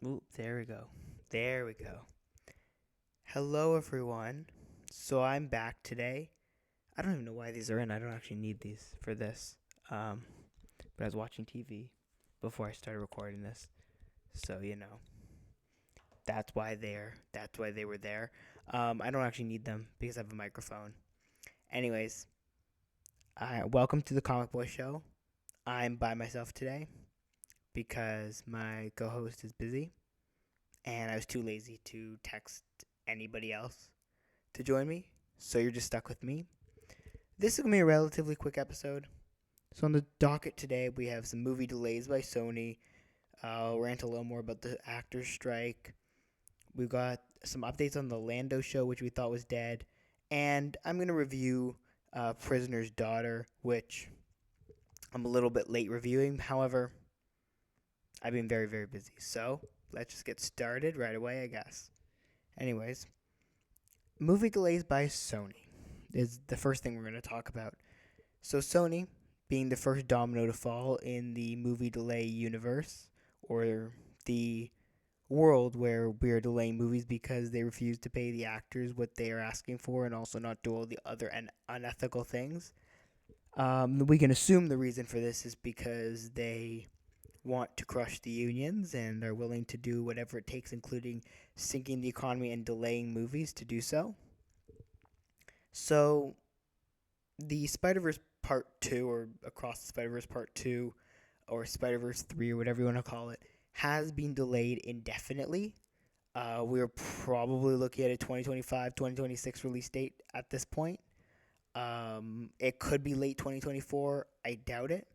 Ooh, there we go. There we go. Hello, everyone. So I'm back today. I don't even know why these are in. I don't actually need these for this. Um, but I was watching TV before I started recording this, so that's why they were there. I don't actually need them because I have a microphone. Anyways, welcome to the Comic Boy Show. I'm by myself today because my co-host is busy, and I was too lazy to text anybody else to join me, so you're just stuck with me. This is going to be a relatively quick episode. So, on the docket today, we have some movie delays by Sony. I'll rant a little more about the actors' strike. We've got some updates on the Lando show, which we thought was dead. And I'm going to review Prisoner's Daughter, which I'm a little bit late reviewing. However, I've been very, very busy. So, let's just get started right away, I guess. Anyways, movie delays by Sony is the first thing we're going to talk about. So Sony, being the first domino to fall in the movie delay universe, or the world where we are delaying movies because they refuse to pay the actors what they are asking for and also not do all the other unethical things. We can assume the reason for this is because they want to crush the unions and are willing to do whatever it takes, including sinking the economy and delaying movies to do so. So the Spider Verse Part 2, or Across the Spider Verse Part 2, or Spider Verse 3, or whatever you want to call it, has been delayed indefinitely. We're probably looking at a 2025 2026 release date at this point. It could be late 2024. I doubt it.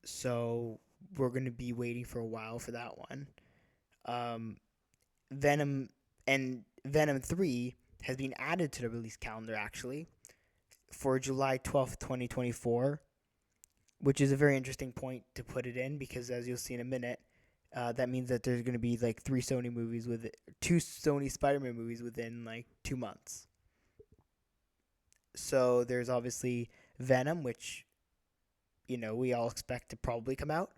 So we're going to be waiting for a while for that one. Um, Venom and Venom 3 has been added to the release calendar actually for July 12th, 2024, which is a very interesting point to put it in because, as you'll see in a minute, that means that there's going to be like two Sony Spider-Man movies within like 2 months. So there's obviously Venom, which we all expect to probably come out.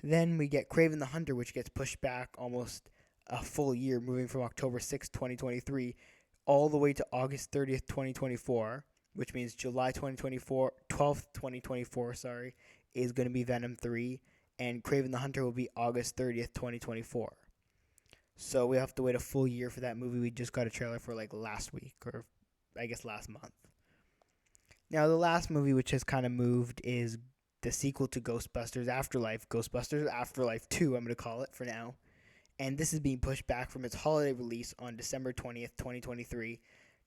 Then we get Craven the Hunter, which gets pushed back almost a full year, moving from October 6th, 2023, all the way to August 30th, 2024, which means July 2024, 12th, 2024, sorry, is going to be Venom 3, and Craven the Hunter will be August 30th, 2024. So we have to wait a full year for that movie. We just got a trailer for like last week, or I guess last month. Now, the last movie which has kind of moved is the sequel to Ghostbusters Afterlife 2, I'm going to call it for now. And this is being pushed back from its holiday release on December 20th, 2023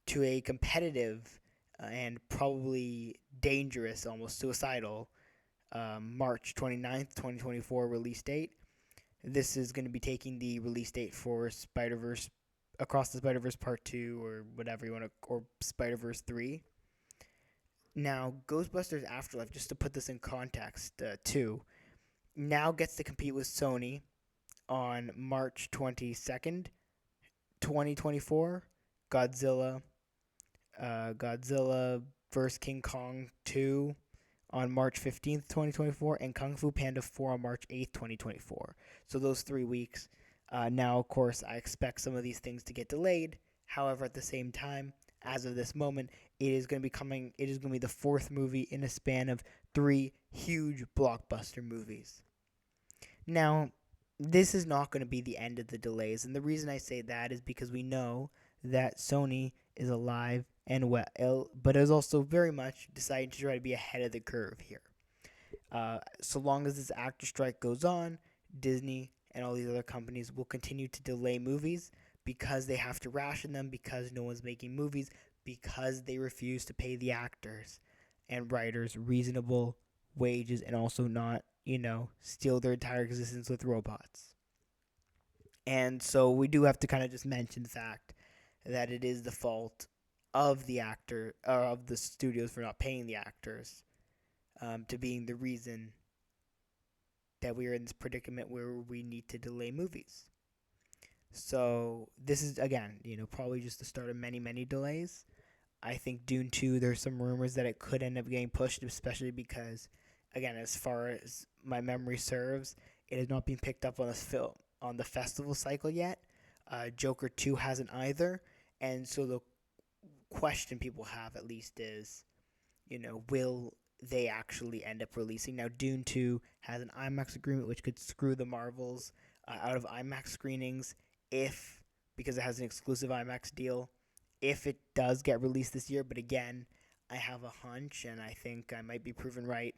to a competitive and probably dangerous, almost suicidal, March 29th, 2024 release date. This is going to be taking the release date for Spider Verse Across the Spider Verse Part 2, or whatever you want to, or Spider Verse 3. Now, Ghostbusters Afterlife, just to put this in context, too, now gets to compete with Sony on March 22nd, 2024. Godzilla, Godzilla vs. King Kong 2 on March 15th, 2024, and Kung Fu Panda 4 on March 8th, 2024. So those 3 weeks. Now, of course, I expect some of these things to get delayed. However, at the same time, as of this moment, it is going to be coming. It is going to be the fourth movie in a span of 3 huge blockbuster movies. Now, this is not going to be the end of the delays, and the reason I say that is because we know that Sony is alive and well, but is also very much deciding to try to be ahead of the curve here. So long as this actor strike goes on, Disney and all these other companies will continue to delay movies because they have to ration them, because no one's making movies, because they refuse to pay the actors and writers reasonable wages and also not, steal their entire existence with robots. And so we do have to kind of just mention the fact that it is the fault of the actor, or of the studios for not paying the actors, to being the reason that we are in this predicament where we need to delay movies. So this is, again, probably just the start of many, many delays. I think Dune 2, there's some rumors that it could end up getting pushed, especially because, again, as far as my memory serves, it has not been picked up on this film on the festival cycle yet. Joker 2 hasn't either. And so the question people have at least is, will they actually end up releasing? Now, Dune 2 has an IMAX agreement, which could screw the Marvels out of IMAX screenings because it has an exclusive IMAX deal, if it does get released this year. But again, I have a hunch, and I think I might be proven right,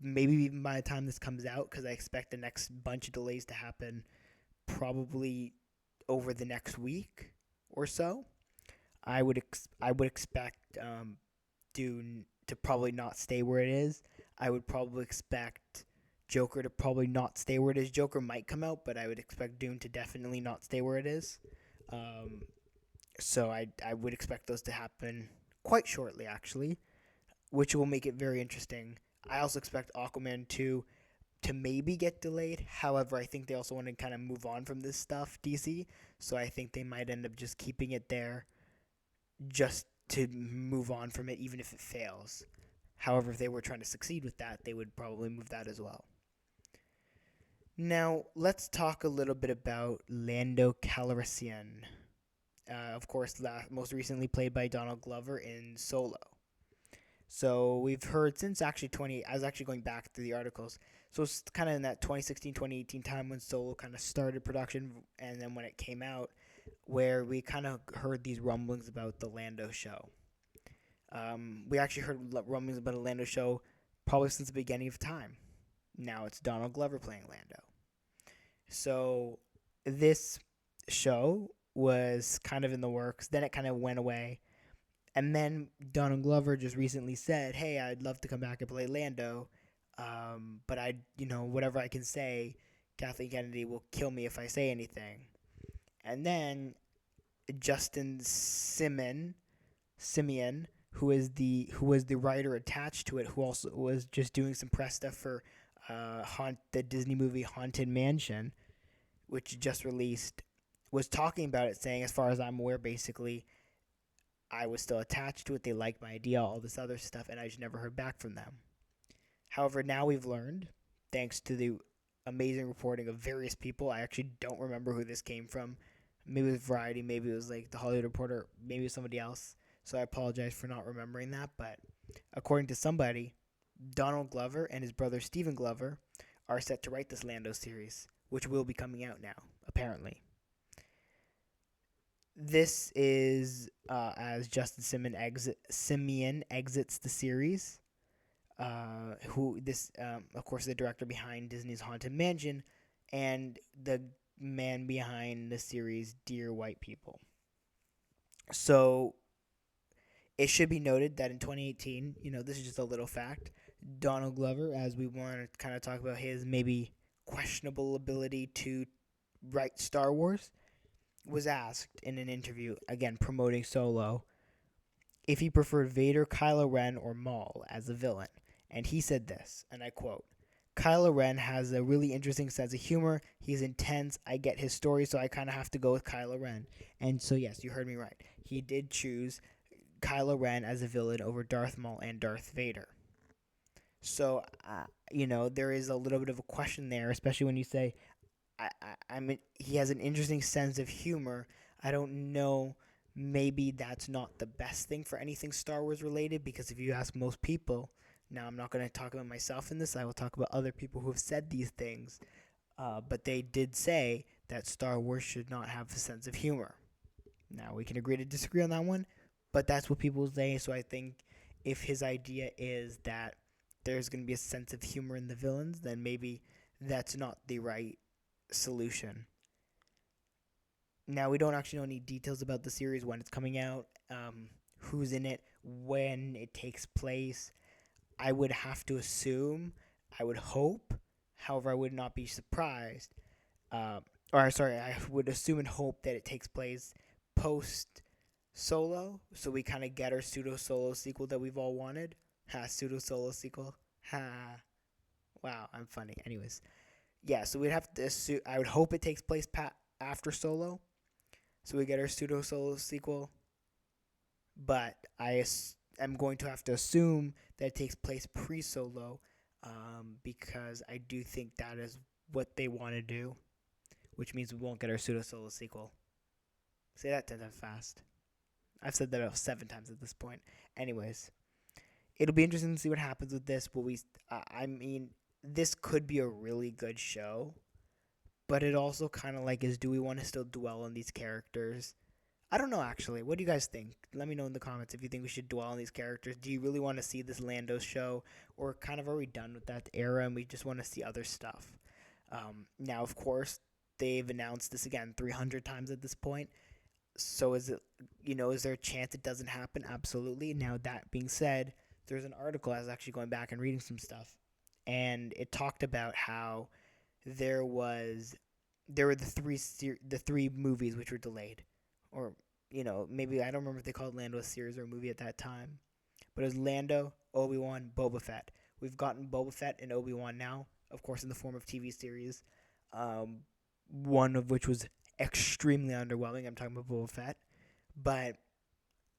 maybe even by the time this comes out, because I expect the next bunch of delays to happen probably over the next week or so. I would expect Dune to probably not stay where it is. I would probably expect Joker to probably not stay where it is. Joker might come out, but I would expect Dune to definitely not stay where it is. Um, so I would expect those to happen quite shortly, actually, which will make it very interesting. I also expect Aquaman 2 to maybe get delayed. However, I think they also want to kind of move on from this stuff, DC. So I think they might end up just keeping it there just to move on from it, even if it fails. However, if they were trying to succeed with that, they would probably move that as well. Now, let's talk a little bit about Lando Calrissian. Of course, most recently played by Donald Glover in Solo. So we've heard since actually I was actually going back through the articles. So it's kind of in that 2016, 2018 time when Solo kind of started production, and then when it came out, where we kind of heard these rumblings about the Lando show. We actually heard rumblings about a Lando show probably since the beginning of time. Now it's Donald Glover playing Lando. So this show was kind of in the works. Then it kind of went away. And then Donald Glover just recently said, "Hey, I'd love to come back and play Lando, but whatever I can say, Kathleen Kennedy will kill me if I say anything." And then Justin Simeon, who was the writer attached to it, who also was just doing some press stuff for the Disney movie Haunted Mansion, which just released, was talking about it, saying, as far as I'm aware, basically, I was still attached to it. They liked my idea, all this other stuff, and I just never heard back from them. However, now we've learned, thanks to the amazing reporting of various people, I actually don't remember who this came from. Maybe it was Variety, maybe it was like the Hollywood Reporter, maybe it was somebody else. So I apologize for not remembering that. But according to somebody, Donald Glover and his brother Stephen Glover are set to write this Lando series, which will be coming out now, apparently. This is as Justin Simeon exits the series. Of course, the director behind Disney's Haunted Mansion, and the man behind the series Dear White People. So it should be noted that in 2018, this is just a little fact, Donald Glover, as we want to kind of talk about his maybe questionable ability to write Star Wars, was asked in an interview, again promoting Solo, if he preferred Vader, Kylo Ren, or Maul as a villain. And he said this, and I quote, "Kylo Ren has a really interesting sense of humor. He's intense. I get his story, so I kind of have to go with Kylo Ren." And so, yes, you heard me right. He did choose Kylo Ren as a villain over Darth Maul and Darth Vader. So, there is a little bit of a question there, especially when you say, he has an interesting sense of humor. I don't know. Maybe that's not the best thing for anything Star Wars related, because if you ask most people, now I'm not going to talk about myself in this, I will talk about other people who have said these things, but they did say that Star Wars should not have a sense of humor. Now, we can agree to disagree on that one, but that's what people say, so I think if his idea is that there's going to be a sense of humor in the villains, then maybe that's not the right solution. Now, we don't actually know any details about the series, when it's coming out, who's in it, when it takes place. I would have to assume, I would hope, however, I would not be surprised. I would assume and hope that it takes place post Solo, so we kind of get our pseudo Solo sequel that we've all wanted. Pseudo Solo sequel. Wow, I'm funny. Anyways, yeah, so we'd have to assume, I would hope it takes place after Solo, so we get our pseudo Solo sequel. But I'm going to have to assume that it takes place pre-Solo, because I do think that is what they want to do which means we won't get our Pseudo Solo sequel. Say that 10 times fast. I've said that about 7 times at this point. Anyways, it'll be interesting to see what happens with this. But I mean, this could be a really good show, but it also kind of like is, do we want to still dwell on these characters? I don't know, actually. What do you guys think? Let me know in the comments if you think we should dwell on these characters. Do you really want to see this Lando show, or kind of are we done with that era and we just want to see other stuff? Now, of course, they've announced this again 300 times at this point. So is it, is there a chance it doesn't happen? Absolutely. Now, that being said, there's an article I was actually going back and reading some stuff, and it talked about how there was there were the three movies which were delayed, or maybe I don't remember if they called Lando a series or a movie at that time, but it was Lando, Obi-Wan, Boba Fett. We've gotten Boba Fett and Obi-Wan now, of course, in the form of TV series. One of which was extremely underwhelming. I'm talking about Boba Fett, but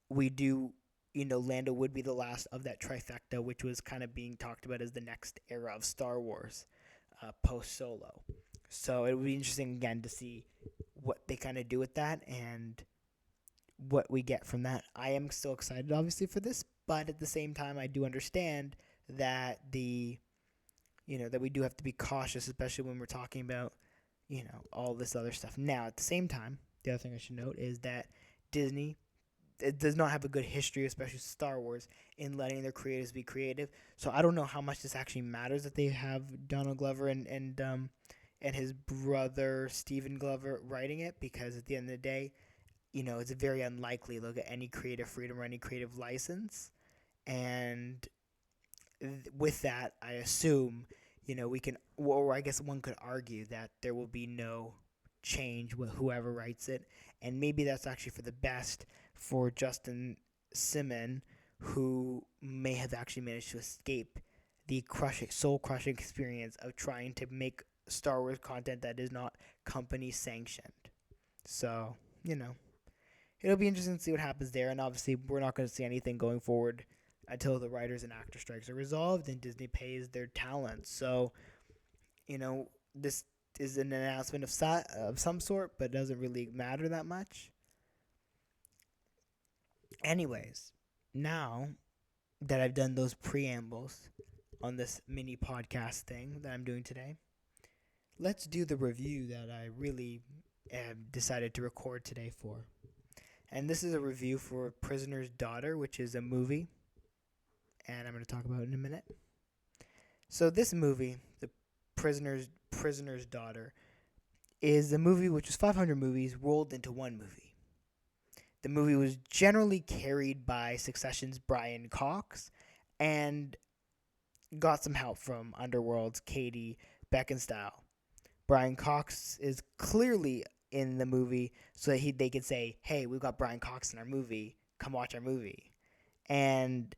we do. Lando would be the last of that trifecta, which was kind of being talked about as the next era of Star Wars, post Solo. So it would be interesting again to see what they kind of do with that and what we get from that. I am still excited, obviously, for this, but at the same time, I do understand that that we do have to be cautious, especially when we're talking about all this other stuff. Now, at the same time, the other thing I should note is that Disney, it does not have a good history, especially Star Wars, in letting their creators be creative. So I don't know how much this actually matters that they have Donald Glover and his brother Stephen Glover writing it, because at the end of the day, it's very unlikely they'll get any creative freedom or any creative license. And with that, I assume, we can, or I guess one could argue that there will be no change with whoever writes it. And maybe that's actually for the best for Justin Simon, who may have actually managed to escape the soul-crushing experience of trying to make Star Wars content that is not company sanctioned. So, it'll be interesting to see what happens there. And obviously, we're not going to see anything going forward until the writers and actor strikes are resolved and Disney pays their talent. So, this is an announcement of some sort, but it doesn't really matter that much. Anyways, now that I've done those preambles on this mini podcast thing that I'm doing today, let's do the review that I really decided to record today for. And this is a review for Prisoner's Daughter, which is a movie, and I'm going to talk about it in a minute. So this movie, The Prisoner's Daughter, is a movie which was 500 movies rolled into one movie. The movie was generally carried by Succession's Brian Cox and got some help from Underworld's Katie Beckinsale. Brian Cox is clearly in the movie so that they could say, hey, we've got Brian Cox in our movie, come watch our movie. And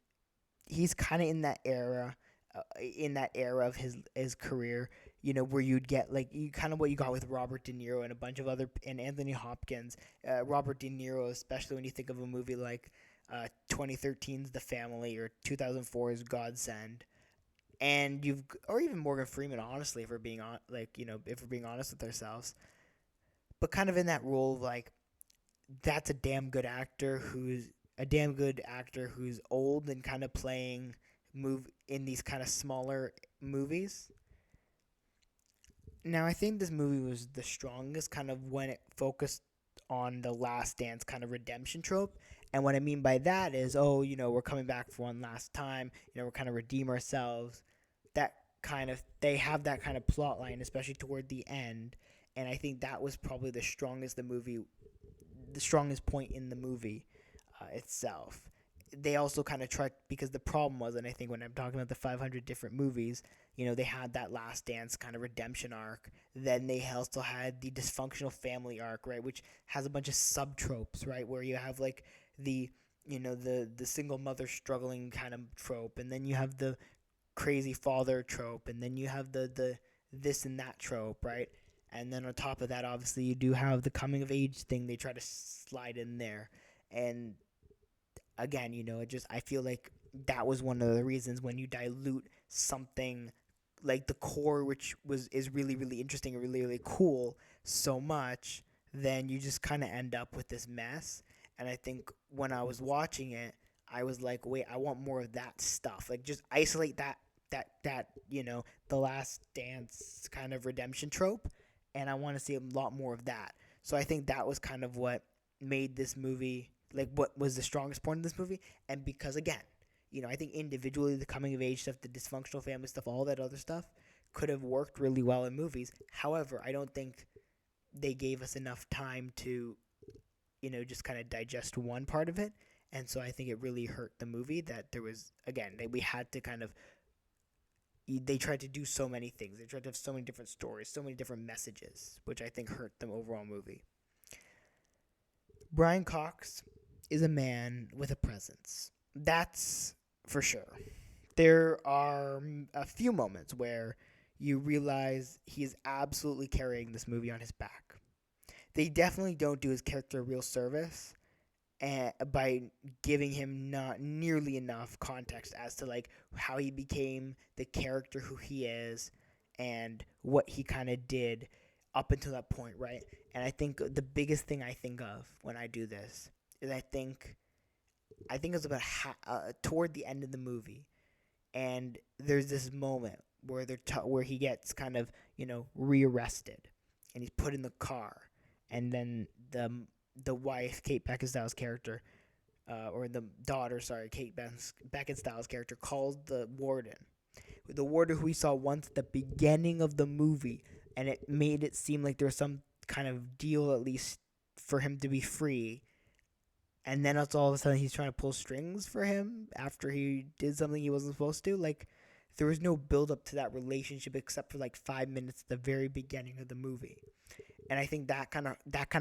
he's kind of in that era of his career, where you'd get like kind of what you got with Robert De Niro and a bunch of other, and Anthony Hopkins. Robert De Niro, especially when you think of a movie like 2013's The Family or 2004's Godsend, and or even Morgan Freeman, honestly, if we're being honest with ourselves, but kind of in that role of like, that's a damn good actor who's old and kind of playing in these kind of smaller movies. Now, I think this movie was the strongest kind of when it focused on the Last Dance kind of redemption trope. And what I mean by that is, we're coming back for one last time, we're kind of redeem ourselves. They have that kind of plot line, especially toward the end. And I think that was probably the strongest point in the movie itself. They also kind of tried, because the problem was, and I think when I'm talking about the 500 different movies, they had that Last Dance kind of redemption arc. Then they also had the dysfunctional family arc, right, which has a bunch of subtropes, right, where you have like the single mother struggling kind of trope, and then you have the crazy father trope, and then you have the this and that trope, right? And then on top of that, obviously, you do have the coming of age thing they try to slide in there. And again, I feel like that was one of the reasons when you dilute something like the core, which is really really interesting and really really cool, so much, then you just kind of end up with this mess. And I think when I was watching it, I was like, wait, I want more of that stuff. Like just isolate that the last dance kind of redemption trope, and I want to see a lot more of that. So I think that was kind of what made this movie, like what was the strongest point of this movie. And because again, I think individually the coming of age stuff, the dysfunctional family stuff, all that other stuff could have worked really well in movies. However, I don't think they gave us enough time to, just kind of digest one part of it. And so I think it really hurt the movie that there was, again, that we had to kind of, they tried to do so many things. They tried to have so many different stories, so many different messages, which I think hurt the overall movie. Brian Cox is a man with a presence. That's for sure. There are a few moments where you realize he is absolutely carrying this movie on his back. They definitely don't do his character a real service by giving him not nearly enough context as to like how he became the character who he is and what he kind of did up until that point, right? And I think the biggest thing I think of when I do this is I think it's about toward the end of the movie, and there's this moment where where he gets kind of rearrested, and he's put in the car, and then the wife, Kate Beckinsale's character, or the daughter, sorry, Kate Beckinsale's character, calls the warden. The warden who we saw once at the beginning of the movie, and it made it seem like there was some kind of deal at least for him to be free. And then it's all of a sudden he's trying to pull strings for him after he did something he wasn't supposed to. Like, there was no build up to that relationship except for like 5 minutes at the very beginning of the movie. And I think that kind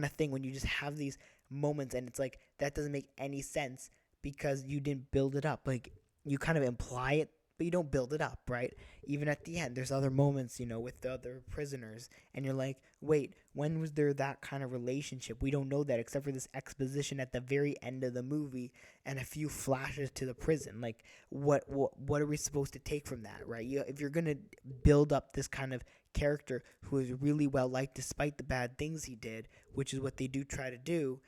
of thing, when you just have these moments and it's like that doesn't make any sense because you didn't build it up. Like, you kind of imply it, but you don't build it up, right? Even at the end, there's other moments, with the other prisoners, and you're like, wait, when was there that kind of relationship? We don't know that except for this exposition at the very end of the movie and a few flashes to the prison. Like, what are we supposed to take from that, right? If you're gonna build up this kind of character who is really well liked despite the bad things he did, which is what they do try to do,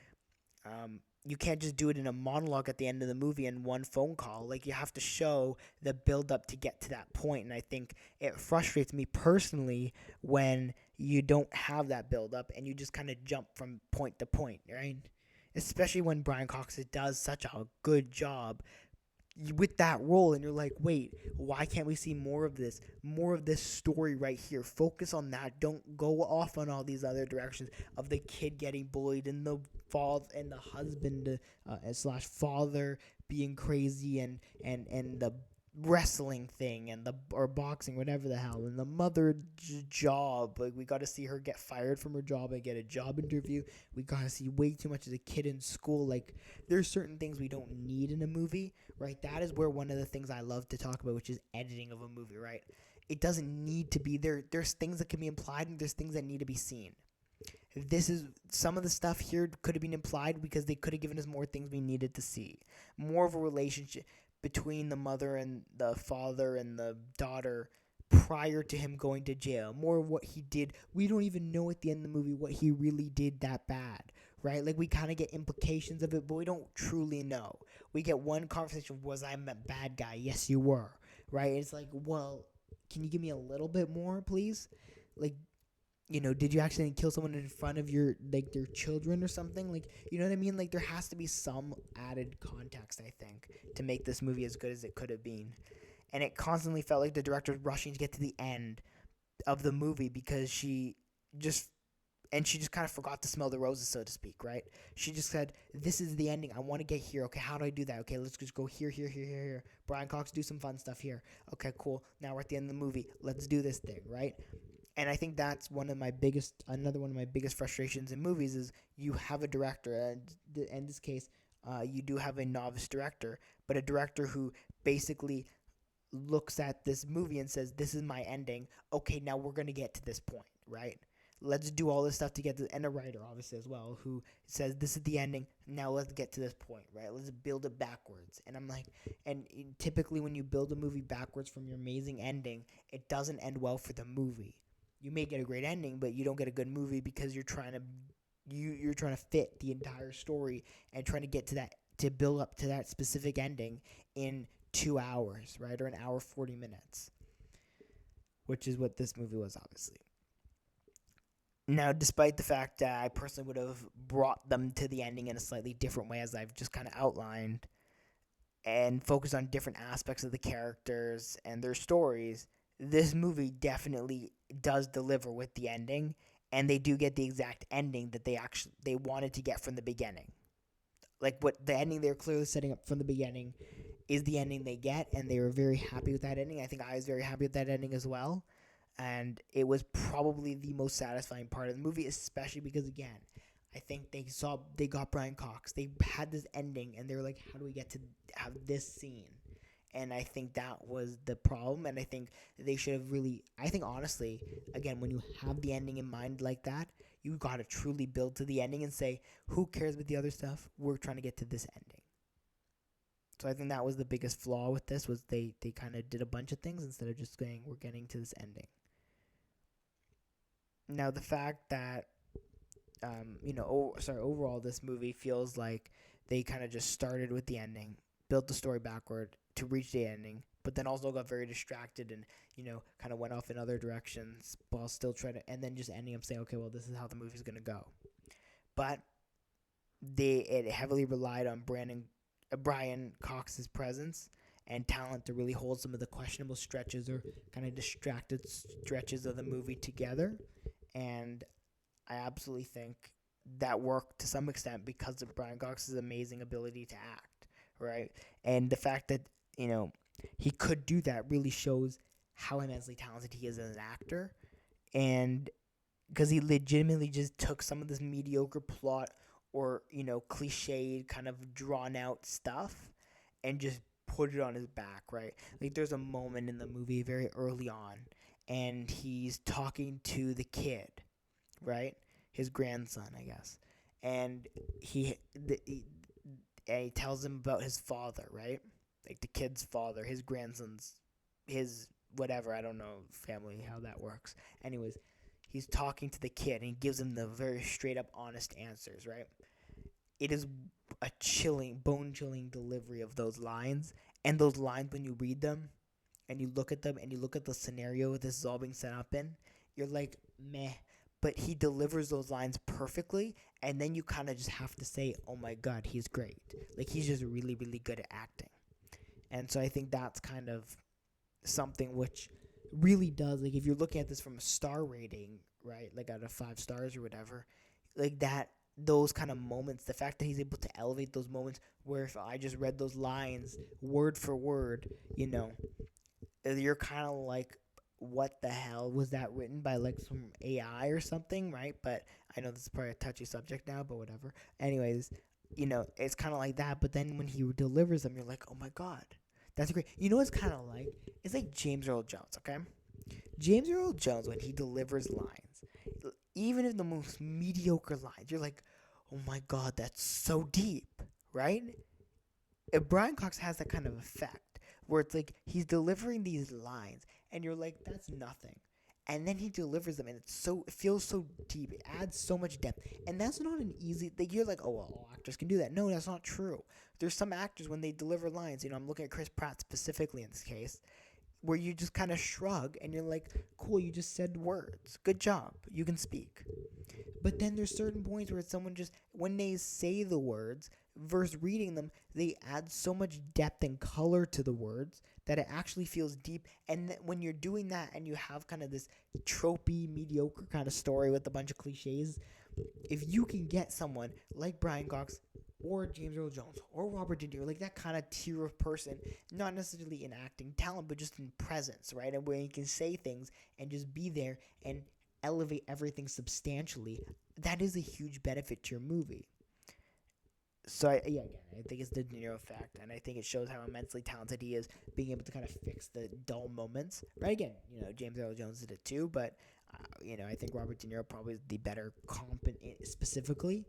you can't just do it in a monologue at the end of the movie and one phone call. Like, you have to show the build up to get to that point. And I think it frustrates me personally when you don't have that build up and you just kind of jump from point to point, right? Especially when Brian Cox does such a good job with that role, and you're like, wait, why can't we see more of this story right here? Focus on that. Don't go off on all these other directions of the kid getting bullied and the father and the husband slash father being crazy, and the wrestling thing and the or boxing, whatever the hell, and the mother job. Like, we got to see her get fired from her job and get a job interview. We got to see way too much of the kid in school. Like, there's certain things we don't need in a movie, right? That is where one of the things I love to talk about, which is editing of a movie, right? It doesn't need to be there. There's things that can be implied and there's things that need to be seen. This is some of the stuff here could have been implied because they could have given us more things we needed to see. More of a relationship between the mother and the father and the daughter prior to him going to jail. More of what he did. We don't even know at the end of the movie what he really did that bad, right? Like, we kind of get implications of it, but we don't truly know. We get one conversation, was I a bad guy? Yes, you were, right? It's like, well, can you give me a little bit more, please? Like, did you actually kill someone in front of your children or something? Like, you know what I mean? Like, there has to be some added context, I think, to make this movie as good as it could have been. And it constantly felt like the director was rushing to get to the end of the movie because she just kind of forgot to smell the roses, so to speak, right? She just said, this is the ending. I want to get here. Okay, how do I do that? Okay, let's just go here, here, here, here, here. Brian Cox, do some fun stuff here. Okay, cool. Now we're at the end of the movie. Let's do this thing, right? And I think that's another one of my biggest frustrations in movies is you have a director, and in this case, you do have a novice director, but a director who basically looks at this movie and says, this is my ending. Okay, now we're going to get to this point, right? let's do all this stuff to get to, and a writer obviously as well, who says this is the ending, now let's get to this point, right? Let's build it backwards. And I'm like, and typically when you build a movie backwards from your amazing ending, it doesn't end well for the movie. You may get a great ending, but you don't get a good movie because you're trying to fit the entire story and trying to get to that, to build up to that specific ending in 2 hours, right? Or an hour 40 minutes, which is what this movie was, obviously. Now, despite the fact that I personally would have brought them to the ending in a slightly different way, as I've just kind of outlined, and focused on different aspects of the characters and their stories, this movie definitely does deliver with the ending, and they do get the exact ending that they wanted to get from the beginning. Like, what the ending they're clearly setting up from the beginning is the ending they get, and they were very happy with that ending. I think I was very happy with that ending as well, and it was probably the most satisfying part of the movie, especially because, again, I think they got Brian Cox. They had this ending, and they were like, how do we get to have this scene? And I think that was the problem, and I think they should have really, I think honestly, again, when you have the ending in mind like that, you got to truly build to the ending and say, who cares about the other stuff? We're trying to get to this ending. So I think that was the biggest flaw with this, was they kind of did a bunch of things instead of just saying, we're getting to this ending. Now, the fact that, overall, this movie feels like they kind of just started with the ending, built the story backward to reach the ending, but then also got very distracted and, kind of went off in other directions while still trying to, and then just ending up saying, okay, well, this is how the movie's going to go. But it heavily relied on Brian Cox's presence and talent to really hold some of the questionable stretches or kind of distracted stretches of the movie together. And I absolutely think that worked to some extent because of Brian Cox's amazing ability to act, right? And the fact that, he could do that really shows how immensely talented he is as an actor. And because he legitimately just took some of this mediocre plot or, cliched kind of drawn out stuff and just put it on his back, right? Like, there's a moment in the movie very early on, and he's talking to the kid, right? His grandson, I guess. And he tells him about his father, right? Like the kid's father, his grandson's, his whatever, I don't know, family, how that works. Anyways, he's talking to the kid and he gives him the very straight up honest answers, right? It is a chilling, bone chilling delivery of those lines. And those lines, when you read them and you look at them and you look at the scenario this is all being set up in, you're like, meh. But he delivers those lines perfectly, and then you kind of just have to say, oh my God, he's great. Like, he's just really, really good at acting. And so I think that's kind of something which really does, like, if you're looking at this from a star rating, right, like out of 5 stars or whatever, like that, those kind of moments, the fact that he's able to elevate those moments where if I just read those lines word for word, you're kind of like, what the hell was that written by, like, some AI or something, right? But I know this is probably a touchy subject now, but whatever. Anyways, it's kind of like that. But then when he delivers them, you're like, oh my God, that's great. You know what's kind of like? It's like James Earl Jones, okay? James Earl Jones, when he delivers lines, even in the most mediocre lines, you're like, oh my God, that's so deep, right? If Brian Cox has that kind of effect where it's like he's delivering these lines and you're like, that's nothing. And then he delivers them and it feels so deep. It adds so much depth. And that's not an easy thing. You're like, oh, well, all actors can do that. No, that's not true. There's some actors when they deliver lines, I'm looking at Chris Pratt specifically in this case, where you just kind of shrug and you're like, cool, you just said words. Good job. You can speak. But then there's certain points where someone just, when they say the words versus reading them, they add so much depth and color to the words that it actually feels deep. And when you're doing that and you have kind of this tropey, mediocre kind of story with a bunch of cliches, if you can get someone like Brian Cox or James Earl Jones or Robert De Niro, like that kind of tier of person, not necessarily in acting talent, but just in presence, right? And where you can say things and just be there and elevate everything substantially, that is a huge benefit to your movie. So, again, I think it's the De Niro effect, and I think it shows how immensely talented he is, being able to kind of fix the dull moments. Right? Again, James Earl Jones did it too, but I think Robert De Niro probably is the better comp specifically,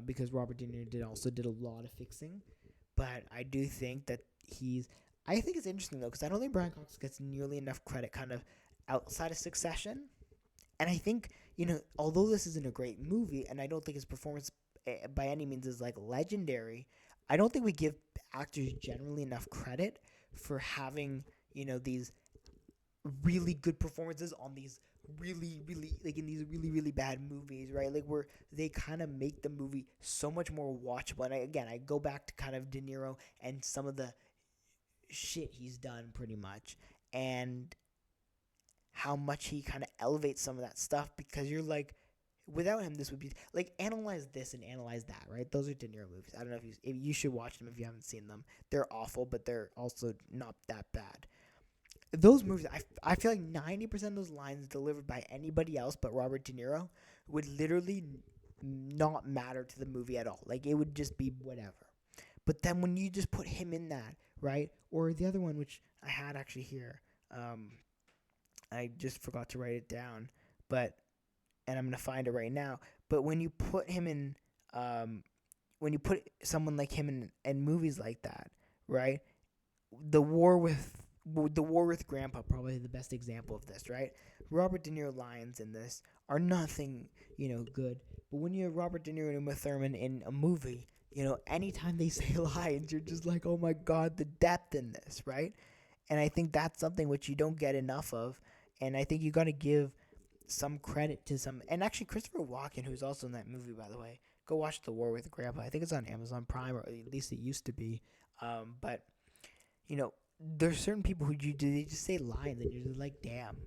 because Robert De Niro did a lot of fixing. But I do think that he's. I think it's interesting though, because I don't think Brian Cox gets nearly enough credit, kind of outside of Succession. And I think, although this isn't a great movie, and I don't think his performance by any means is like legendary, I don't think we give actors generally enough credit for having, these really good performances on these really, really, like in these really, really bad movies, right? Like where they kind of make the movie so much more watchable. And I go back to kind of De Niro and some of the shit he's done pretty much. And how much he kind of elevates some of that stuff, because you're like, without him, this would be like analyze this and analyze that, right? Those are De Niro movies. I don't know if you should watch them if you haven't seen them. They're awful, but they're also not that bad. Those movies, I feel like 90% of those lines delivered by anybody else but Robert De Niro would literally not matter to the movie at all. Like it would just be whatever. But then when you just put him in that, right? Or the other one, which I had actually here, I just forgot to write it down, but and I'm gonna find it right now. But when you put him in, when you put someone like him in movies like that, right? The war with Grandpa, probably the best example of this, right? Robert De Niro lines in this are nothing, good. But when you have Robert De Niro and Uma Thurman in a movie, anytime they say lines, you're just like, oh my god, the depth in this, right? And I think that's something which you don't get enough of, and I think you got to give some credit to some. And actually, Christopher Walken, who's also in that movie, by the way, go watch The War with Grandpa. I think it's on Amazon Prime, or at least it used to be. But there's certain people who they just say lines, and you're just like, damn,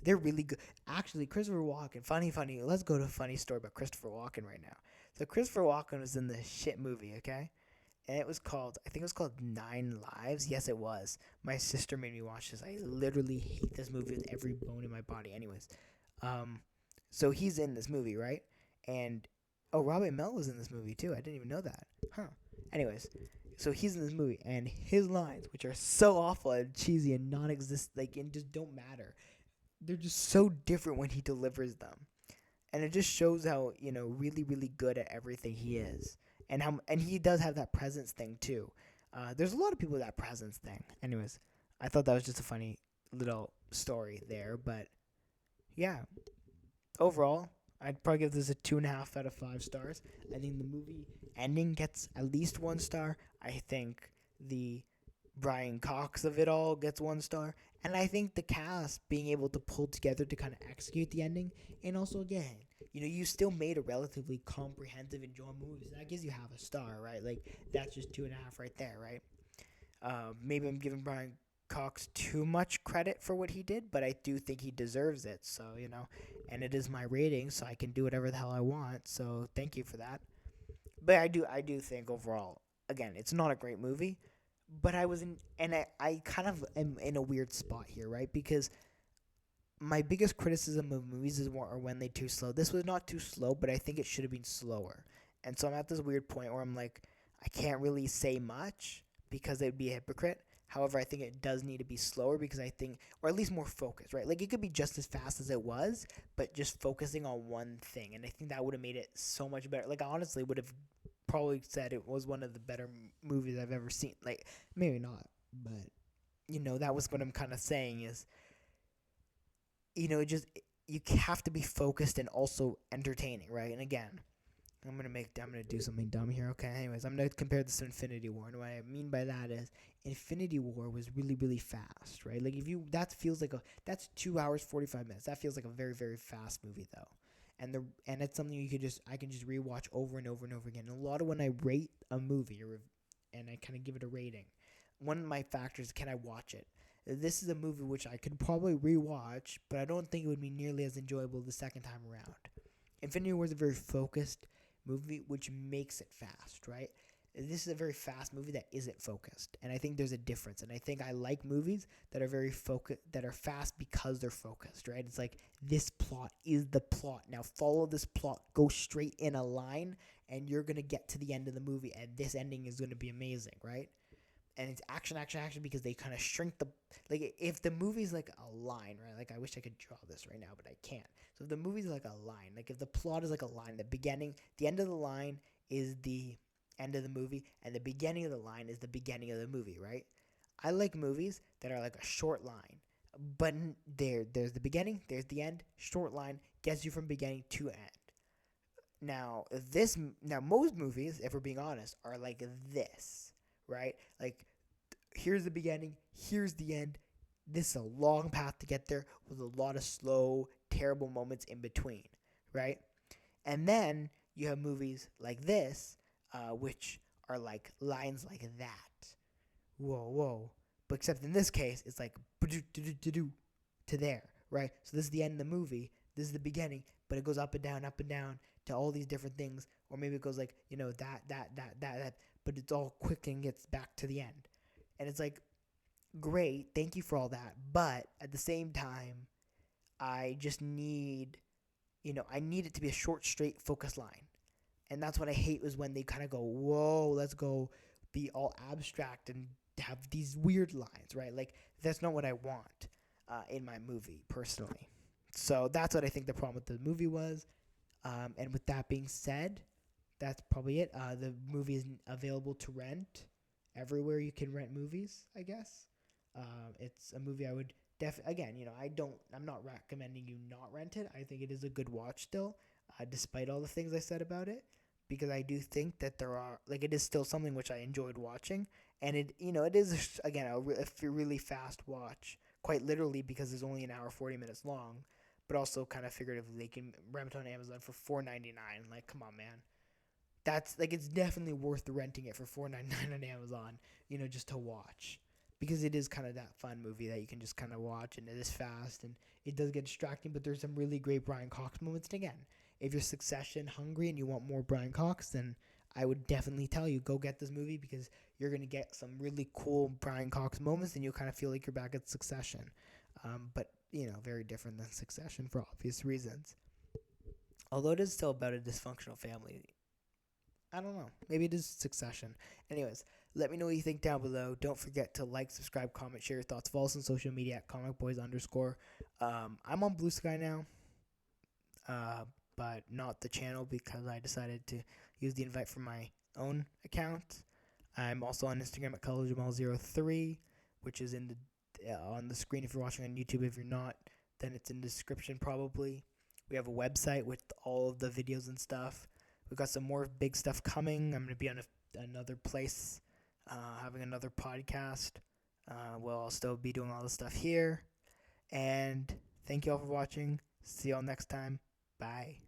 they're really good. Actually, Christopher Walken, funny. Let's go to a funny story about Christopher Walken right now. So Christopher Walken was in this shit movie, okay? And I think it was called Nine Lives. Yes, it was. My sister made me watch this. I literally hate this movie with every bone in my body. Anyways, um, so he's in this movie, right? And Robbie Amell was in this movie too. I didn't even know that. Huh. Anyways, so he's in this movie, and his lines, which are so awful and cheesy and non-existent, like, and just don't matter, they're just so different when he delivers them, and it just shows how really, really good at everything he is, and he does have that presence thing too. There's a lot of people with that presence thing. Anyways, I thought that was just a funny little story there, but yeah, overall, I'd probably give this a 2.5 out of 5 stars. I think the movie ending gets at least 1 star. I think the Brian Cox of it all gets 1 star. And I think the cast being able to pull together to kind of execute the ending. And also, again, you still made a relatively comprehensive, enjoyable movie. So that gives you half a star, right? Like, that's just 2.5 right there, right? Maybe I'm giving Brian Cox too much credit for what he did, but I do think he deserves it. So, and it is my rating, so I can do whatever the hell I want. So, thank you for that. But I do think overall, again, it's not a great movie, but I kind of am in a weird spot here, right? Because my biggest criticism of movies is when they too slow. This was not too slow, but I think it should have been slower. And so I'm at this weird point where I'm like, I can't really say much because it would be a hypocrite. However, I think it does need to be slower, because I think, or at least more focused, right? Like it could be just as fast as it was, but just focusing on one thing. And I think that would have made it so much better. Like I honestly would have probably said it was one of the better movies I've ever seen. Like maybe not, but that was what I'm kind of saying is, just you have to be focused and also entertaining, right? And again, I'm gonna do something dumb here. Okay. Anyways, I'm gonna compare this to Infinity War, and what I mean by that is Infinity War was really, really fast, right? Like that's 2 hours 45 minutes. That feels like a very, very fast movie though, and it's something I can just rewatch over and over and over again. And a lot of when I rate a movie and I kind of give it a rating, one of my factors, can I watch it? This is a movie which I could probably rewatch, but I don't think it would be nearly as enjoyable the second time around. Infinity War is a very focused movie, which makes it fast, right? This is a very fast movie that isn't focused, and I think there's a difference. And I think I like movies that are very focused, that are fast because they're focused, right? It's like, this plot is the plot. Now follow this plot, go straight in a line, and you're gonna get to the end of the movie, and this ending is gonna be amazing, right? and it's action, action, action because they kind of shrink the like if the movie's like a line, right? Like I wish I could draw this right now, but I can't. So if the movie's like a line, like if the plot is like a line, the end of the line is the end of the movie, and the beginning of the line is the beginning of the movie, right? I like movies that are like a short line, but there's the beginning, there's the end. Short line gets you from beginning to end. Now most movies, if we're being honest, are like this, right? Like here's the beginning, here's the end. This is a long path to get there with a lot of slow, terrible moments in between, right? And then you have movies like this, which are like lines like that. Whoa, whoa. But except in this case, it's like to there, right? So this is the end of the movie. This is the beginning, but it goes up and down to all these different things. Or maybe it goes like, that. But it's all quick and gets back to the end. And it's like, great, thank you for all that. But at the same time, I just need, I need it to be a short, straight, focused line. And that's what I hate is when they kind of go, whoa, let's go be all abstract and have these weird lines, right? Like, that's not what I want in my movie, personally. So that's what I think the problem with the movie was. And with that being said, that's probably it. The movie is available to rent everywhere you can rent movies, I guess. It's a movie I would again, I'm not recommending you not rent it. I think it is a good watch still, despite all the things I said about it, because I do think that there are like it is still something which I enjoyed watching, and it is again a really fast watch, quite literally because it's only an hour 40 minutes long, but also kind of figuratively they can rent it on Amazon for $4.99. Like, come on, man. That's like it's definitely worth renting it for $4.99 on Amazon, just to watch, because it is kind of that fun movie that you can just kind of watch, and it is fast and it does get distracting, but there's some really great Brian Cox moments. And again, if you're Succession hungry and you want more Brian Cox, then I would definitely tell you go get this movie, because you're gonna get some really cool Brian Cox moments, and you'll kind of feel like you're back at Succession, but very different than Succession for obvious reasons. Although it is still about a dysfunctional family, I don't know. Maybe it is Succession. Anyways, let me know what you think down below. Don't forget to like, subscribe, comment, share your thoughts. Follow us on social media at comicboys_. I'm on Blue Sky now, but not the channel because I decided to use the invite from my own account. I'm also on Instagram at ColorJamal03, which is in the on the screen if you're watching on YouTube. If you're not, then it's in the description probably. We have a website with all of the videos and stuff. We've got some more big stuff coming. I'm going to be on another place, having another podcast. I'll still be doing all the stuff here. And thank you all for watching. See you all next time. Bye.